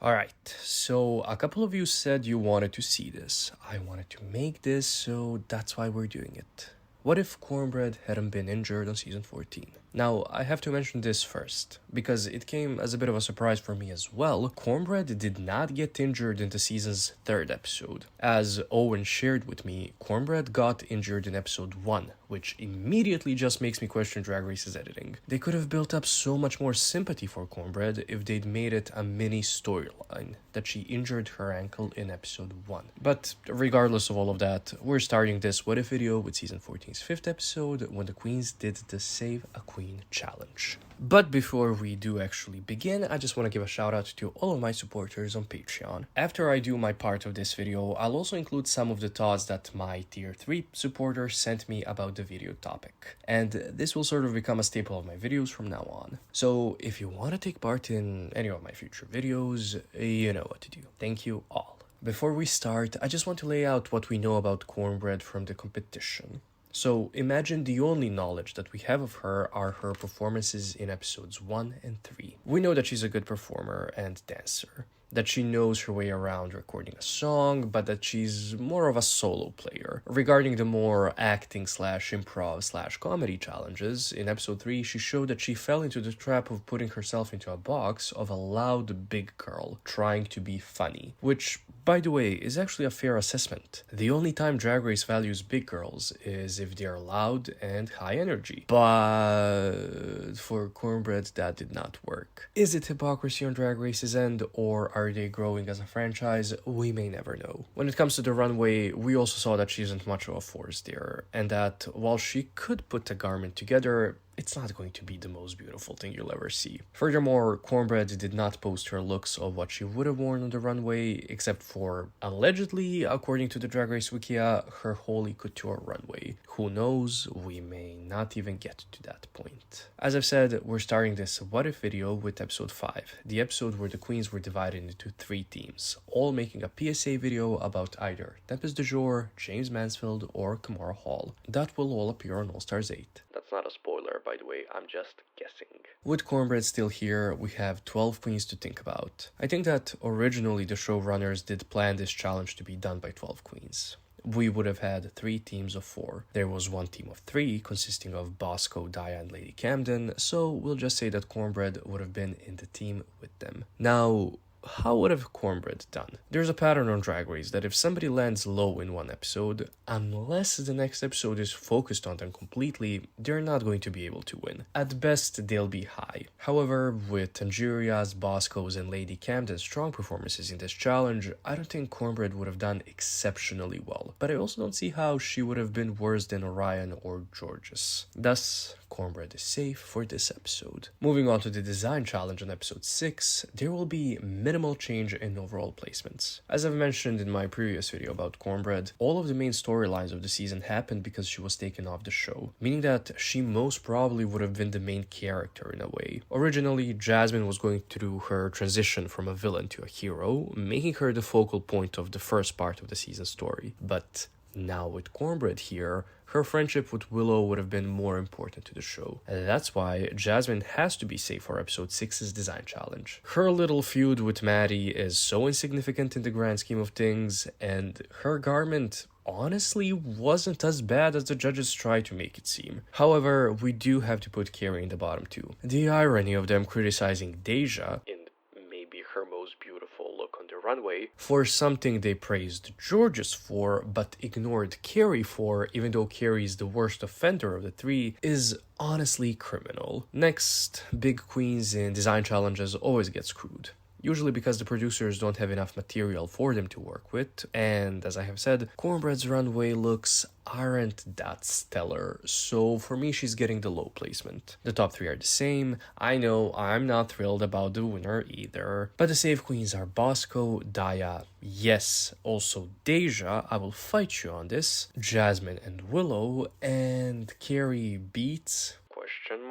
Alright, so a couple of you said you wanted to see this. I wanted to make this, so that's why we're doing it. What if Kornbread hadn't been injured on season 14? Now, I have to mention this first, because it came as a bit of a surprise for me as well. Kornbread did not get injured in the season's 3rd episode. As Owen shared with me, Kornbread got injured in episode 1, which immediately just makes me question Drag Race's editing. They could have built up so much more sympathy for Kornbread if they'd made it a mini storyline that she injured her ankle in episode 1. But regardless of all of that, we're starting this What If video with season 14's 5th episode, when the queens did the Save a Queen challenge. But before we do actually begin, I just want to give a shout out to all of my supporters on Patreon. After I do my part of this video, I'll also include some of the thoughts that my tier 3 supporter sent me about the video topic. And this will sort of become a staple of my videos from now on. So if you want to take part in any of my future videos, you know what to do. Thank you all. Before we start, I just want to lay out what we know about Kornbread from the competition. So imagine the only knowledge that we have of her are her performances in episodes 1 and 3. We know that she's a good performer and dancer, that she knows her way around recording a song, but that she's more of a solo player. Regarding the more acting/improv/comedy challenges, in episode 3 she showed that she fell into the trap of putting herself into a box of a loud big girl trying to be funny, which, by the way, is actually a fair assessment. The only time Drag Race values big girls is if they're loud and high energy. But for Kornbread, that did not work. Is it hypocrisy on Drag Race's end, or are they growing as a franchise? We may never know. When it comes to the runway, we also saw that she isn't much of a force there, and that while she could put a garment together, it's not going to be the most beautiful thing you'll ever see. Furthermore, Kornbread did not post her looks of what she would have worn on the runway, except for, allegedly, according to the Drag Race Wikia, her Holy Couture runway. Who knows, we may not even get to that point. As I've said, we're starting this What If video with episode 5, the episode where the queens were divided into 3 teams, all making a PSA video about either Tempest DeJa, James Mansfield, or Kimora Hall. That will all appear on All Stars 8. That's not a spoiler, by the way, I'm just guessing. With Kornbread still here, we have 12 queens to think about. I think that originally the showrunners did plan this challenge to be done by 12 queens. We would have had 3 teams of 4. There was one team of 3 consisting of Bosco, Daya, and Lady Camden, so we'll just say that Kornbread would have been in the team with them. Now, how would have Kornbread done? There's a pattern on Drag Race that if somebody lands low in one episode, unless the next episode is focused on them completely, they're not going to be able to win. At best, they'll be high. However, with Angeria's, Bosco's, and Lady Camden's strong performances in this challenge, I don't think Kornbread would have done exceptionally well. But I also don't see how she would have been worse than Orion or Jorgeous. Thus, Kornbread is safe for this episode. Moving on to the design challenge on episode 6, there will be minimal change in overall placements. As I've mentioned in my previous video about Kornbread, all of the main storylines of the season happened because she was taken off the show, meaning that she most probably would have been the main character in a way. Originally, Jasmine was going through her transition from a villain to a hero, making her the focal point of the first part of the season story. But now with Kornbread here, her friendship with Willow would have been more important to the show. And that's why Jasmine has to be safe for episode 6's design challenge. Her little feud with Maddy is so insignificant in the grand scheme of things, and her garment honestly wasn't as bad as the judges tried to make it seem. However, we do have to put Kerri in the bottom too. The irony of them criticizing DeJa, in maybe her most beautiful look on the runway, for something they praised Jorgeous for but ignored Kerri for, even though Kerri is the worst offender of the 3, is honestly criminal. Next, big queens in design challenges always get screwed. Usually because the producers don't have enough material for them to work with, and as I have said, Kornbread's runway looks aren't that stellar, so for me she's getting the low placement. The top 3 are the same. I know I'm not thrilled about the winner either, but the safe queens are Bosco, Daya, yes, also DeJa, I will fight you on this, Jasmine and Willow, and Kerri beats... question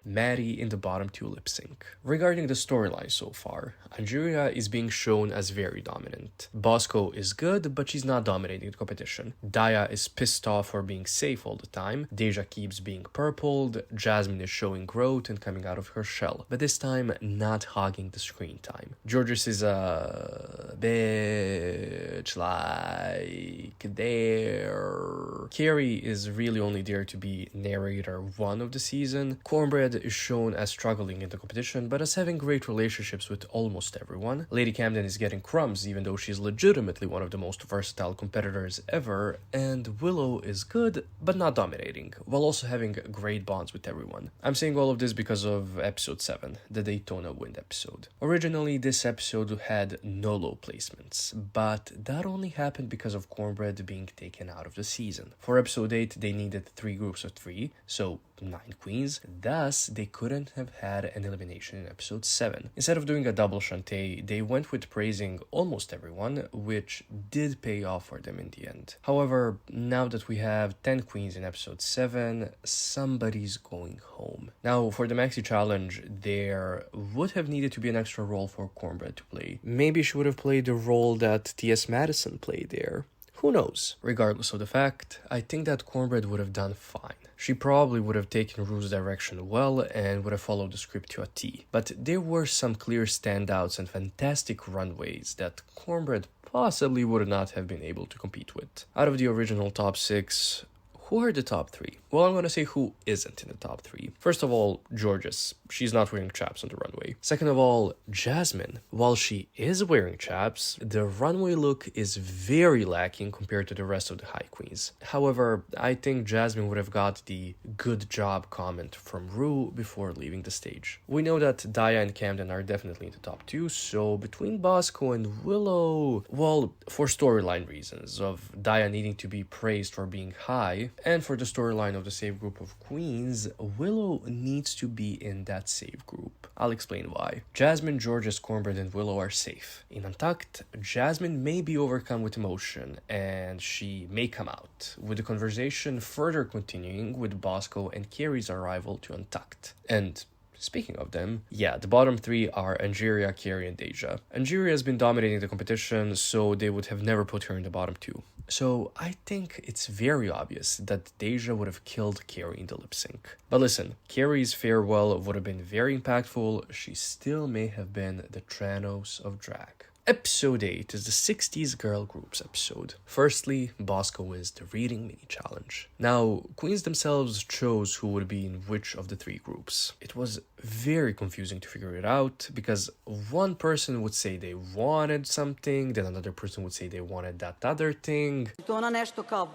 Maddy in the bottom 2 lip sync. Regarding the storyline so far, Angeria is being shown as very dominant. Bosco is good, but she's not dominating the competition. Daya is pissed off for being safe all the time. DeJa keeps being purpled. Jasmine is showing growth and coming out of her shell, but this time not hogging the screen time. Jorgeous is a bitch like there. Kerri is really only there to be narrator 1 of the season. Kornbread is shown as struggling in the competition, but as having great relationships with almost everyone. Lady Camden is getting crumbs, even though she's legitimately one of the most versatile competitors ever. And Willow is good, but not dominating, while also having great bonds with everyone. I'm saying all of this because of episode 7, the Daytona Wind episode. Originally, this episode had no low placements, but that only happened because of Kornbread being taken out of the season. For episode 8, they needed 3 groups of 3, so 9 queens, thus they couldn't have had an elimination in episode 7. Instead of doing a double shantay, they went with praising almost everyone, which did pay off for them in the end. However, now that we have 10 queens in episode 7, somebody's going home. Now, for the maxi challenge, there would have needed to be an extra role for Kornbread to play. Maybe she would have played the role that T.S. Madison played there. Who knows? Regardless of the fact, I think that Kornbread would have done fine. She probably would have taken Rue's direction well and would have followed the script to a T. But there were some clear standouts and fantastic runways that Kornbread possibly would not have been able to compete with. Out of the original top 6, who are the top 3? Well, I'm gonna say who isn't in the top 3. First of all, Jorgeous. She's not wearing chaps on the runway. Second of all, Jasmine. While she is wearing chaps, the runway look is very lacking compared to the rest of the high queens. However, I think Jasmine would have got the good job comment from Rue before leaving the stage. We know that Daya and Camden are definitely in the top 2, so between Bosco and Willow, well, for storyline reasons of Daya needing to be praised for being high, and for the storyline of the safe group of queens, Willow needs to be in that safe group. I'll explain why. Jasmine, Jorgeous, Kornbread, and Willow are safe. In Untucked, Jasmine may be overcome with emotion, and she may come out, with the conversation further continuing with Bosco and Kerri's arrival to Untucked. And speaking of them, yeah, the bottom 3 are Angeria, Kerri, and DeJa. Angeria has been dominating the competition, so they would have never put her in the bottom 2. So I think it's very obvious that DeJa would have killed Kerri in the lip sync. But listen, Kerri's farewell would have been very impactful. She still may have been the Tranos of drag. Episode 8 is the 60s girl groups episode. Firstly, Bosco wins the reading mini challenge. Now, queens themselves chose who would be in which of the 3 groups. It was very confusing to figure it out because one person would say they wanted something, then another person would say they wanted that other thing. Ona nešto kao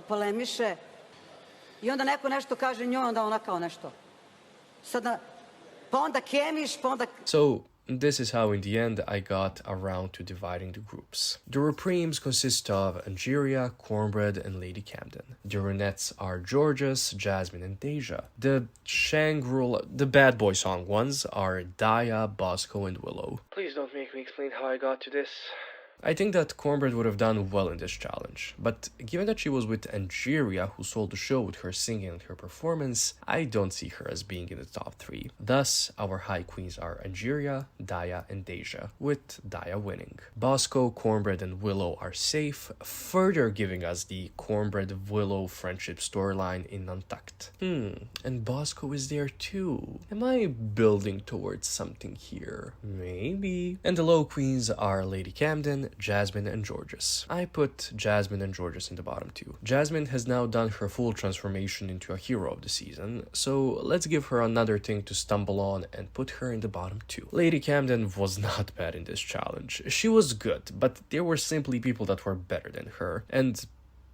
polemiše I onda neko nešto kaže njoj, onda ona kao nešto. Sada, pa onda Kemiš, pa onda... So, this is how in the end I got around to dividing the groups. The Reprimes consist of Angeria, Kornbread, and Lady Camden. The Runettes are Jorgeous, Jasmine, and DeJa. The Shangri-La, the bad boy song ones are Daya, Bosco, and Willow. Please don't make me explain how I got to this. I think that Kornbread would have done well in this challenge, but given that she was with Angeria, who sold the show with her singing and her performance, I don't see her as being in the top 3. Thus, our high queens are Angeria, Daya, and DeJa, with Daya winning. Bosco, Kornbread, and Willow are safe, further giving us the Kornbread-Willow friendship storyline in Untucked. And Bosco is there too. Am I building towards something here? Maybe. And the low queens are Lady Camden, Jasmine, and Jorgeous. I put Jasmine and Jorgeous in the bottom 2. Jasmine has now done her full transformation into a hero of the season, so let's give her another thing to stumble on and put her in the bottom 2. Lady Camden was not bad in this challenge. She was good, but there were simply people that were better than her. And,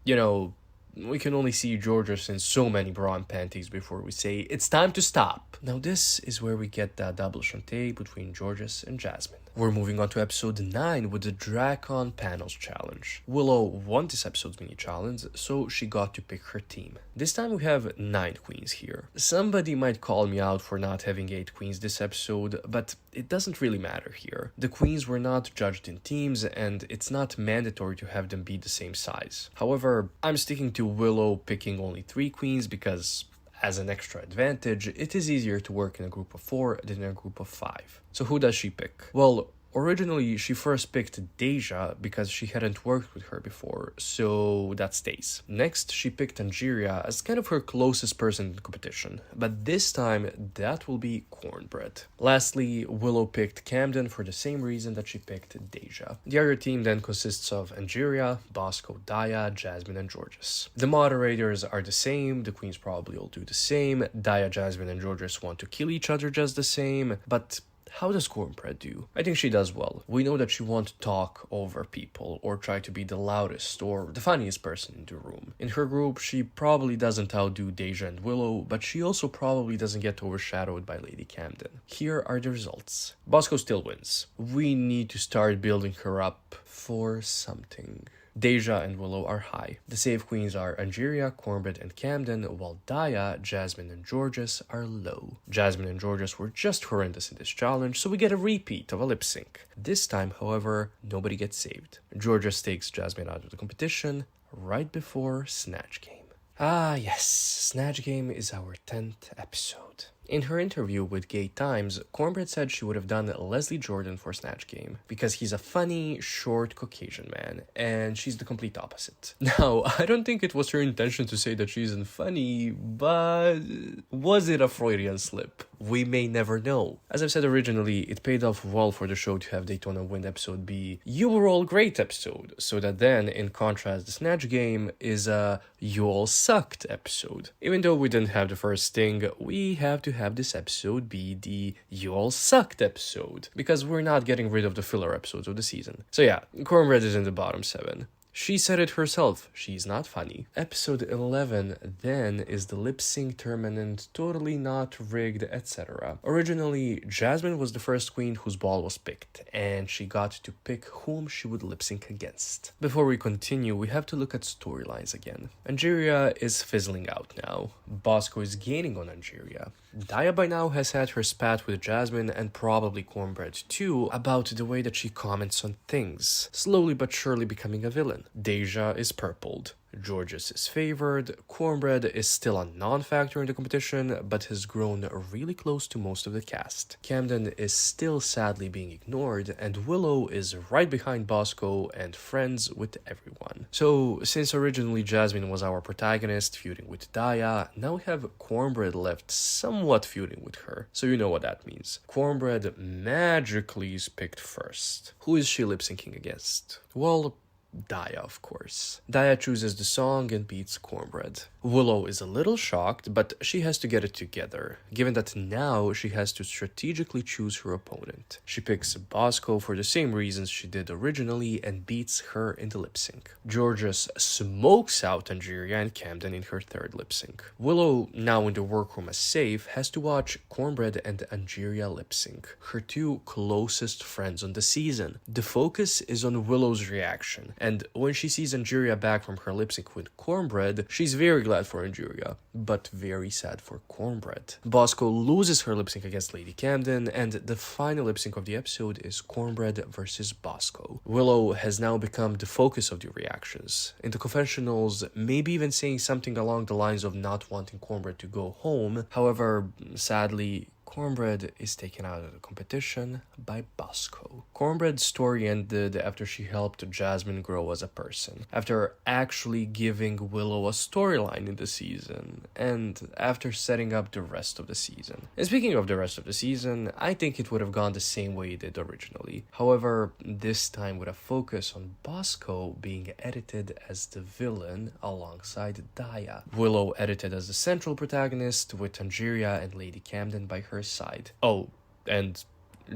you know, we can only see Jorgeous in so many bra and panties before we say, it's time to stop. Now this is where we get that double shantay between Jorgeous and Jasmine. We're moving on to episode 9 with the Dracon Panels Challenge. Willow won this episode's mini challenge, so she got to pick her team. This time we have 9 queens here. Somebody might call me out for not having 8 queens this episode, but it doesn't really matter here. The queens were not judged in teams, and it's not mandatory to have them be the same size. However, I'm sticking to Willow picking only 3 queens because as an extra advantage, it is easier to work in a group of 4 than in a group of 5. So who does she pick? Well, originally, she first picked DeJa because she hadn't worked with her before, so that stays. Next, she picked Angeria as kind of her closest person in the competition, but this time, that will be Kornbread. Lastly, Willow picked Camden for the same reason that she picked DeJa. The other team then consists of Angeria, Bosco, Daya, Jasmine, and Jorgeous. The moderators are the same, the queens probably all do the same, Daya, Jasmine, and Jorgeous want to kill each other just the same, but how does Kornbread do? I think she does well. We know that she won't talk over people or try to be the loudest or the funniest person in the room. In her group, she probably doesn't outdo DeJa and Willow, but she also probably doesn't get overshadowed by Lady Camden. Here are the results. Bosco still wins. We need to start building her up for something. DeJa and Willow are high. The safe queens are Angeria, Kornbread, and Camden, while Daya, Jasmine, and Jorgeous are low. Jasmine and Jorgeous were just horrendous in this challenge, so we get a repeat of a lip sync. This time, however, nobody gets saved. Jorgeous takes Jasmine out of the competition right before Snatch Game. Ah yes, Snatch Game is our 10th episode. In her interview with Gay Times, Kornbread said she would have done Leslie Jordan for Snatch Game because he's a funny, short Caucasian man, and she's the complete opposite. Now, I don't think it was her intention to say that she isn't funny, but was it a Freudian slip? We may never know. As I've said originally, it paid off well for the show to have Daytona Wind episode be You Were All Great episode, so that then, in contrast, the Snatch Game is a You All Sucked episode. Even though we didn't have the first sting, we have to have this episode be the You All Sucked episode, because we're not getting rid of the filler episodes of the season. So yeah, Kornbread is in the bottom 7. She said it herself, she's not funny. Episode 11 then is the lip sync tournament, totally not rigged, etc. Originally, Jasmine was the first queen whose ball was picked, and she got to pick whom she would lip sync against. Before we continue, we have to look at storylines again. Angeria is fizzling out now. Bosco is gaining on Angeria. Daya by now has had her spat with Jasmine and probably Kornbread too about the way that she comments on things, slowly but surely becoming a villain. DeJa is purpled. Jorgeous is favored, Kornbread is still a non-factor in the competition, but has grown really close to most of the cast. Camden is still sadly being ignored, and Willow is right behind Bosco and friends with everyone. So, since originally Jasmine was our protagonist, feuding with Daya, now we have Kornbread left somewhat feuding with her. So you know what that means. Kornbread magically is picked first. Who is she lip-syncing against? Well, Daya, of course. Daya chooses the song and beats Kornbread. Willow is a little shocked, but she has to get it together, given that now she has to strategically choose her opponent. She picks Bosco for the same reasons she did originally and beats her in the lip sync. Jorgeous smokes out Angeria and Camden in her third lip sync. Willow, now in the workroom as safe, has to watch Kornbread and Angeria lip sync, her two closest friends on the season. The focus is on Willow's reaction, and when she sees Angeria back from her lip sync with Kornbread, she's very glad for Angeria, but very sad for Kornbread. Bosco loses her lip sync against Lady Camden, and the final lip sync of the episode is Kornbread versus Bosco. Willow has now become the focus of the reactions. In the confessionals, maybe even saying something along the lines of not wanting Kornbread to go home. However, sadly, Kornbread is taken out of the competition by Bosco. Kornbread's story ended after she helped Jasmine grow as a person, after actually giving Willow a storyline in the season, and after setting up the rest of the season. And speaking of the rest of the season, I think it would have gone the same way it did originally. However, this time with a focus on Bosco being edited as the villain alongside Daya. Willow edited as the central protagonist, with Angeria and Lady Camden by her side. Oh, and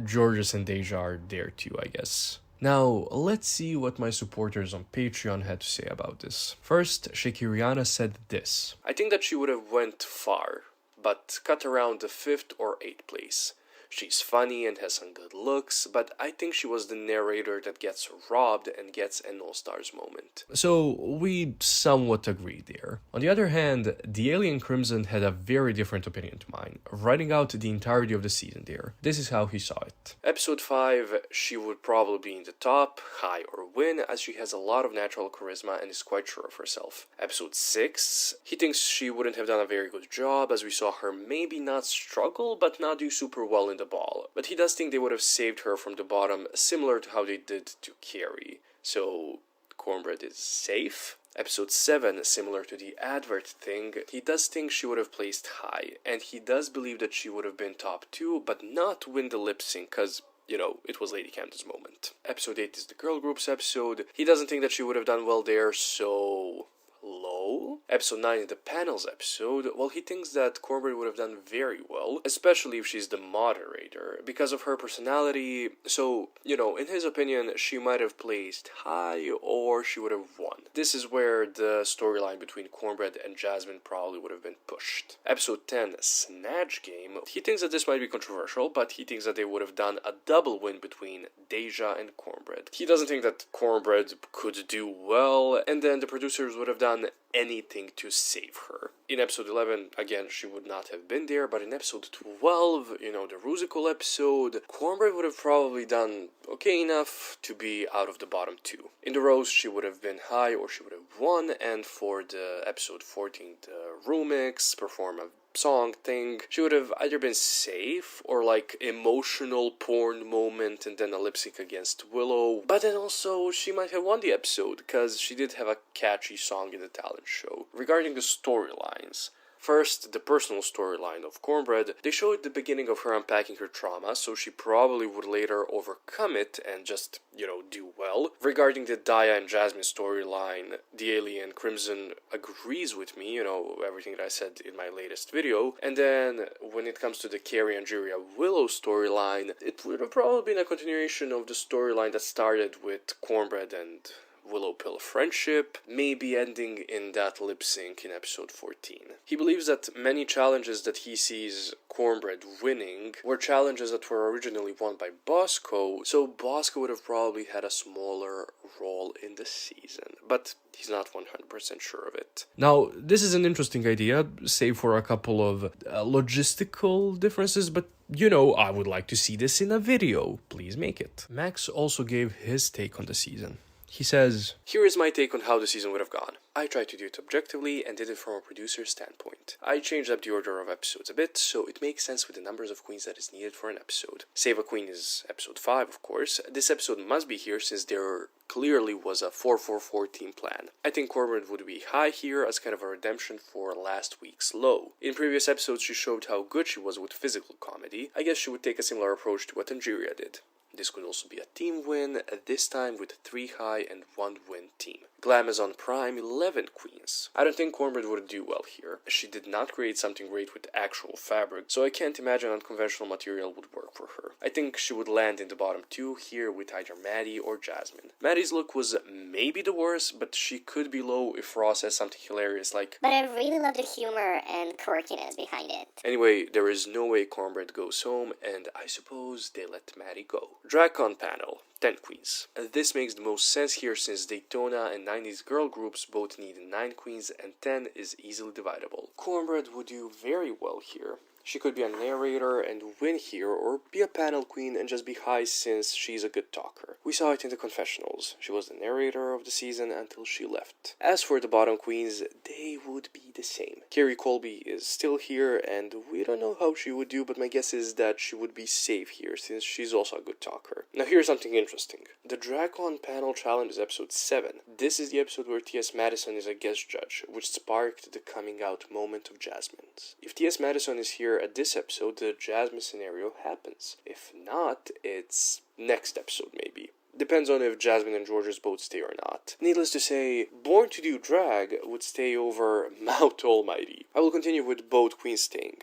Jorgeous and DeJa are there too, I guess. Now, let's see what my supporters on Patreon had to say about this. First, Shakiriana said this: I think that she would have went far, but cut around the 5th or 8th place. she's funny and has some good looks, but I think she was the narrator that gets robbed and gets an all-stars moment. So we somewhat agree there. On the other hand, the Alien Crimson had a very different opinion to mine, writing out the entirety of the season there. This is how he saw it. Episode 5, she would probably be in the top, high or win, as she has a lot of natural charisma and is quite sure of herself. Episode 6, he thinks she wouldn't have done a very good job, as we saw her maybe not struggle, but not do super well in the ball. But he does think they would have saved her from the bottom, similar to how they did to Kerri. So, Kornbread is safe. Episode 7, similar to the advert thing, he does think she would have placed high, and he does believe that she would have been top 2, but not win the lip sync, cause it was Lady Camden's moment. Episode 8 is the girl groups episode. He doesn't think that she would have done well there, so low. Episode 9 is the panels episode. Well, he thinks that Kornbread would have done very well, especially if she's the moderator, because of her personality. So, in his opinion, she might have placed high or she would have won. This is where the storyline between Kornbread and Jasmine probably would have been pushed. Episode 10, Snatch Game. He thinks that this might be controversial, but he thinks that they would have done a double win between DeJa and Kornbread. He doesn't think that Kornbread could do well, and then the producers would have done anything to save her. In episode 11, again, she would not have been there, but in episode 12, the Rusical episode, Kornbread would have probably done okay enough to be out of the bottom 2. In the roast, she would have been high or she would have won, and for the episode 14, the Rumix, perform a song thing, she would have either been safe or emotional porn moment and then a lip sync against Willow, but then also she might have won the episode because she did have a catchy song in the talent show. Regarding the storylines, first, the personal storyline of Kornbread. They showed the beginning of her unpacking her trauma, so she probably would later overcome it and just, do well. Regarding the Daya and Jasmine storyline, the Alien Crimson agrees with me, everything that I said in my latest video. And then, when it comes to the Kerri, Angeria, Willow storyline, it would have probably been a continuation of the storyline that started with Kornbread and Willow Pill friendship, maybe ending in that lip sync in episode 14. He believes that many challenges that he sees Kornbread winning were challenges that were originally won by Bosco, so Bosco would have probably had a smaller role in the season, but he's not 100% sure of it. Now, this is an interesting idea, save for a couple of logistical differences, but I would like to see this in a video. Please make it. Max also gave his take on the season. He says, "Here is my take on how the season would have gone. I tried to do it objectively and did it from a producer's standpoint. I changed up the order of episodes a bit, so it makes sense with the numbers of queens that is needed for an episode. Save a Queen is episode 5, of course. This episode must be here since there clearly was a 4-4-4 team plan. I think Kornbread would be high here as kind of a redemption for last week's low. In previous episodes she showed how good she was with physical comedy. I guess she would take a similar approach to what Angeria did. This could also be a team win, this time with 3 high and 1 win team. Glamazon Prime, 11 queens. I don't think Kornbread would do well here. She did not create something great with actual fabric, so I can't imagine unconventional material would work for her. I think she would land in the bottom 2 here with either Maddy or Jasmine. Maddy's look was maybe the worst, but she could be low if Ross says something hilarious like, "But I really love the humor and quirkiness behind it." Anyway, there is no way Kornbread goes home, and I suppose they let Maddy go. Dracon panel. 10 queens. This makes the most sense here since Daytona and 90s girl groups both need 9 queens and 10 is easily dividable. Kornbread would do very well here. She could be a narrator and win here, or be a panel queen and just be high since she's a good talker. We saw it in the confessionals. She was the narrator of the season until she left. As for the bottom queens, they would be the same. Kerri Colby is still here, and we don't know how she would do, but my guess is that she would be safe here since she's also a good talker. Now here's something interesting. The Dracon panel challenge is episode 7. This is the episode where T.S. Madison is a guest judge, which sparked the coming out moment of Jasmine's. If T.S. Madison is here at this episode, the Jasmine scenario happens. If not, it's next episode maybe. Depends on if Jasmine and Jorgeous both stay or not. Needless to say, Born to Do Drag would stay over Mount Almighty. I will continue with both queens staying.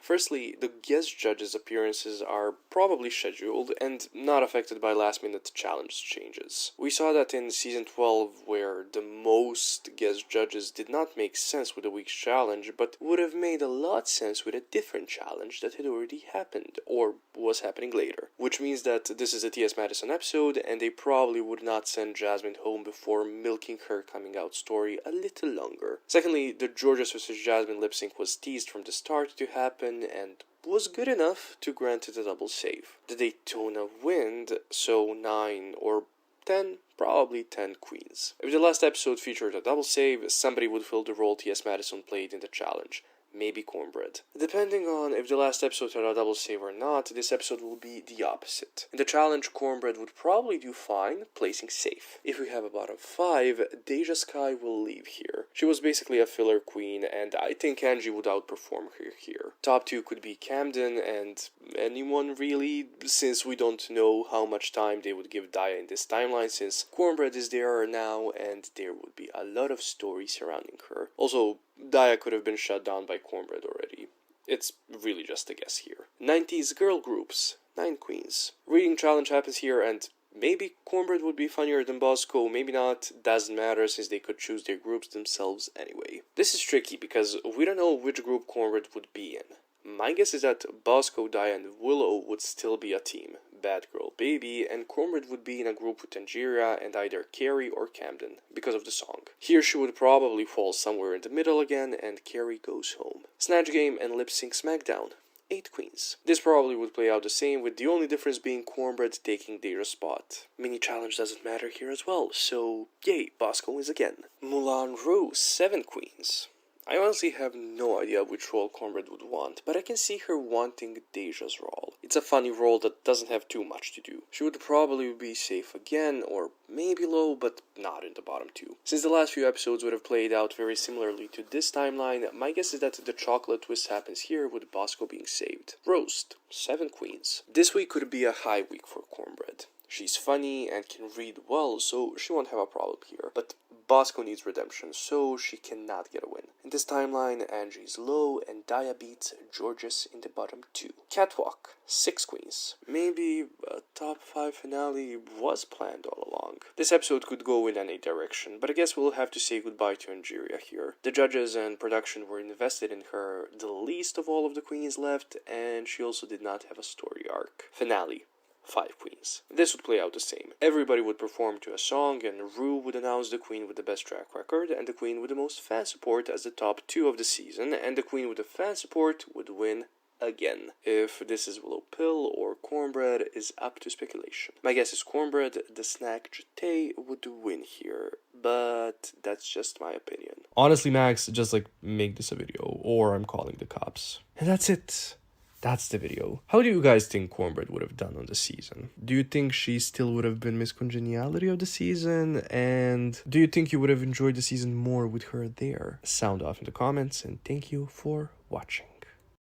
Firstly, the guest judges' appearances are probably scheduled and not affected by last-minute challenge changes. We saw that in Season 12, where the most guest judges did not make sense with the week's challenge, but would have made a lot sense with a different challenge that had already happened, or was happening later. Which means that this is a T.S. Madison episode, and they probably would not send Jasmine home before milking her coming out story a little longer. Secondly, the Jorgeous vs. Jasmine lip sync was teased from the start to happen, and was good enough to grant it a double save. The Daytona wind, so 9 or 10, probably 10 queens. If the last episode featured a double save, somebody would fill the role T.S. Madison played in the challenge. Maybe Kornbread. Depending on if the last episode had a double save or not, this episode will be the opposite. In the challenge, Kornbread would probably do fine, placing safe. If we have a bottom 5, DeJa Skye will leave here. She was basically a filler queen, and I think Angie would outperform her here. Top 2 could be Camden and anyone really, since we don't know how much time they would give Daya in this timeline, since Kornbread is there now and there would be a lot of story surrounding her. Also, Daya could have been shut down by Kornbread already. It's really just a guess here. 90s girl groups, 9 queens. Reading challenge happens here, and maybe Kornbread would be funnier than Bosco, maybe not, doesn't matter since they could choose their groups themselves anyway. This is tricky because we don't know which group Kornbread would be in. My guess is that Bosco, Daya, and Willow would still be a team. Bad Girl Baby, and Kornbread would be in a group with Angeria and either Kerri or Camden, because of the song. Here she would probably fall somewhere in the middle again, and Kerri goes home. Snatch Game and Lip Sync Smackdown. 8 queens. This probably would play out the same, with the only difference being Kornbread taking DeJa's spot. Mini challenge doesn't matter here as well, so yay, Bosco wins again. Moulin Rouge, 7 queens. I honestly have no idea which role Kornbread would want, but I can see her wanting DeJa's role. It's a funny role that doesn't have too much to do. She would probably be safe again, or maybe low, but not in the bottom 2. Since the last few episodes would have played out very similarly to this timeline, my guess is that the chocolate twist happens here with Bosco being saved. Roast, 7 queens. This week could be a high week for Kornbread. She's funny and can read well, so she won't have a problem here. But Bosco needs redemption, so she cannot get a win. In this timeline, Angie's low, and Daya beats Jorgeous in the bottom 2. Catwalk, 6 queens. Maybe a top 5 finale was planned all along. This episode could go in any direction, but I guess we'll have to say goodbye to Angeria here. The judges and production were invested in her the least of all of the queens left, and she also did not have a story arc. Finale. 5 queens. This would play out the same. Everybody would perform to a song, and Rue would announce the queen with the best track record, and the queen with the most fan support as the top 2 of the season, and the queen with the fan support would win again. If this is Willow Pill or Kornbread is up to speculation. My guess is Kornbread, the snack Jete, would win here, but that's just my opinion. Honestly, Max, just make this a video, or I'm calling the cops. And that's it. That's the video. How do you guys think Kornbread would have done on the season? Do you think she still would have been Miss Congeniality of the season? And do you think you would have enjoyed the season more with her there? Sound off in the comments, and thank you for watching.